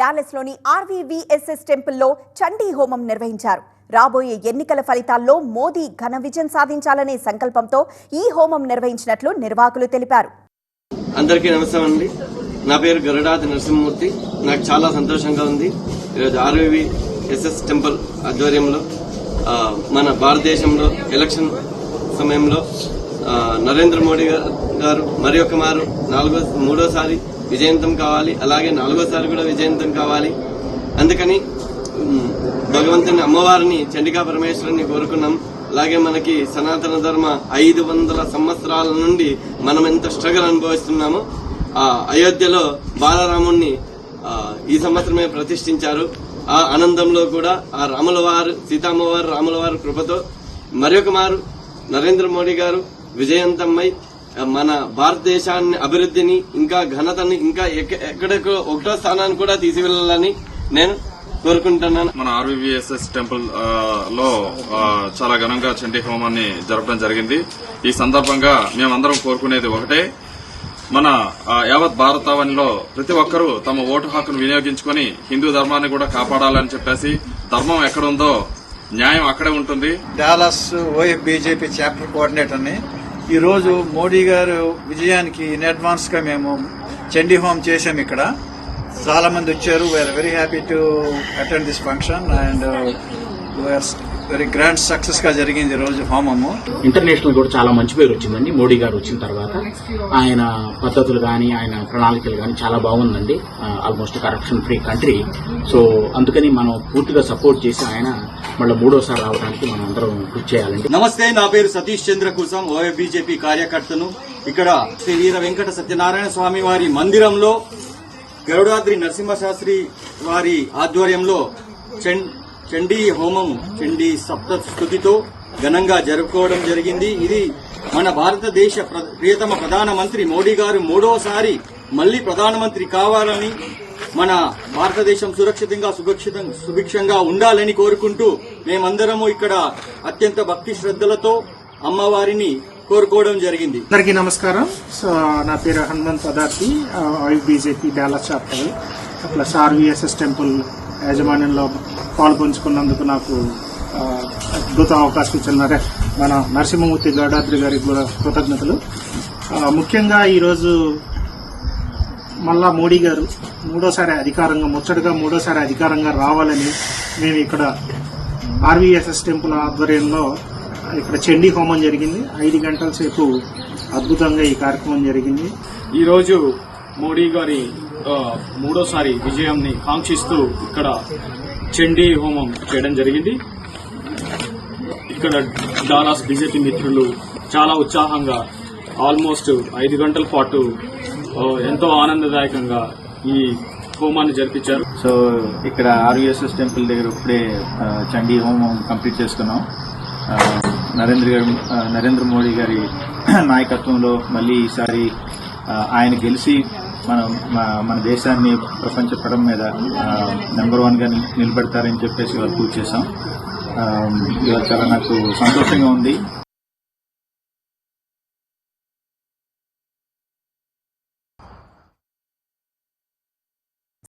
డాలస్లోని ఆర్వీవీఎస్ఎస్ టెంపుల్లో చండీ హోమం నిర్వహించారు. రాబోయే ఎన్నికల ఫలితాల్లో మోదీ ఘన విజయం సాధించాలనే సంకల్పంతో ఈ హోమం నిర్వహించినట్లు నిర్వాహకులు తెలిపారు. అందరికీ నమస్కారం అండి. నా పేరు గరుడాది నరసింహమూర్తి. నాకు చాలా సంతోషంగా ఉంది. ఈరోజు ఆర్వీవీఎస్ఎస్ టెంపుల్ ఆధ్వర్యంలో మన భారతదేశంలో ఎలక్షన్ సమయంలో నరేంద్ర మోడీ గారు మరి ఒక మారు మూడోసారి విజయవంతం కావాలి, అలాగే 4వసారి కూడా విజయవంతం కావాలి. అందుకని భగవంతుని అమ్మవారిని చండికా పరమేశ్వరుని కోరుకున్నాం. అలాగే మనకి సనాతన ధర్మ 500 సంవత్సరాల నుండి మనం ఎంత స్ట్రగల్ అనుభవిస్తున్నామో అయోధ్యలో బాలరాముణ్ణి ఈ సంవత్సరమే ప్రతిష్ఠించారు. ఆ ఆనందంలో కూడా ఆ రాముల వారు సీతమ్మవారు రాముల వారి కృపతో మరొక మారు నరేంద్ర మోడీ గారు విజయవంతమై మన భారతదేశాన్ని అభివృద్ధిని ఇంకా ఘనతని ఇంకా ఎక్కడెక్కడో 1వ స్థానాన్ని కూడా తీసుకెళ్లాలని నేను కోరుకుంటున్నాను. మన ఆర్వీవీఎస్ఎస్ టెంపుల్ లో చాలా ఘనంగా చండీ హోమాన్ని జరపడం జరిగింది. ఈ సందర్భంగా మేమందరం కోరుకునేది ఒకటే, మన యావత్ భారతావనిలో ప్రతి ఒక్కరూ తమ ఓటు హక్కును వినియోగించుకుని హిందూ ధర్మాన్ని కూడా కాపాడాలని చెప్పేసి, ధర్మం ఎక్కడుందో న్యాయం అక్కడే ఉంటుంది. డాలస్ ఓఎఫ్ బీజేపీ చాప్టర్ కోఆర్డినేటర్ని. ఈ రోజు మోడీ గారు విజయానికి ఇన్ అడ్వాన్స్ గా మేము చండీ హోమం చేశాం. ఇక్కడ చాలా మంది వచ్చారు. We're very happy to attend this function and very grand success గా జరిగింది ఈ రోజు హోమము. ఇంటర్నేషనల్ కూడా చాలా మంచి పేరు వచ్చిందండి. మోడీ గారు వచ్చిన తర్వాత ఆయన పద్ధతులు కానీ ఆయన ప్రణాళికలు కానీ చాలా బాగుందండి. Almost corruption free country. So అందుకని మనం పూర్తిగా సపోర్ట్ చేసి ఆయన మళ్ళీ 3వసారి రావడానికి మనం అందరం కృషి చేయాలండి. నమస్తే, నా పేరు సతీష్ చంద్ర కూసం, ఓఎఫ్ బీజేపీ కార్యకర్తను. ఇక్కడ శ్రీ వీర వెంకట సత్యనారాయణ స్వామి వారి మందిరంలో గరుడాద్రి నరసింహశాస్త్రి వారి ఆధ్వర్యంలో చండీ హోమం చండీ సప్త స్తుతితో ఘనంగా జరుపుకోవడం జరిగింది. ఇది మన భారతదేశ ప్రియతమ ప్రధానమంత్రి మోడీ గారు 3వసారి మళ్లీ ప్రధానమంత్రి కావాలని, మన భారతదేశం సురక్షితంగా సుభిక్షంగా ఉండాలని కోరుకుంటూ మేమందరము ఇక్కడ అత్యంత భక్తి శ్రద్ధలతో అమ్మవారిని కోరుకోవడం జరిగింది. అందరికీ నమస్కారం. సో నా పేరు Hanumanth Padarthi, BJP Dallas chapter plus RVSS temple యాజమాన్యంలో పాల్పంచుకున్నందుకు నాకు అద్భుత అవకాశం ఇచ్చిన మన నరసింహమూర్తి గరుడాద్రి గారికి కూడా కృతజ్ఞతలు. ముఖ్యంగా ఈరోజు మళ్ళా మోడీ గారు ముచ్చటగా మూడోసారి అధికారంగా రావాలని మేము ఇక్కడ ఆర్వీఎస్ఎస్ టెంపుల్ ఆధ్వర్యంలో ఇక్కడ చండీ హోమం జరిగింది. 5 గంటల సేపు అద్భుతంగా ఈ కార్యక్రమం జరిగింది. ఈరోజు మోడీ గారి 3వసారి విజయాన్ని కాంక్షిస్తూ ఇక్కడ చండీ హోమం చేయడం జరిగింది. ఇక్కడ డాలస్ బీజేపీ మిత్రులు చాలా ఉత్సాహంగా ఆల్మోస్ట్ 5 గంటల పాటు ఎంతో ఆనందదాయకంగా ఈ హోమాన్ని జరిపించారు. సో ఇక్కడ ఆర్వీఎస్ఎస్ టెంపుల్ దగ్గర ఇప్పుడే చండీ హోమం కంప్లీట్ చేసుకున్నాం. నరేంద్ర మోడీ గారి నాయకత్వంలో మళ్ళీ ఈసారి ఆయన గెలిచి మన దేశాన్ని ప్రపంచ పటం మీద నెంబర్ 1గా నిలబెడతారని చెప్పేసి వాళ్ళు పూజ చేశాం. ఇవాళ చాలా నాకు సంతోషంగా ఉంది.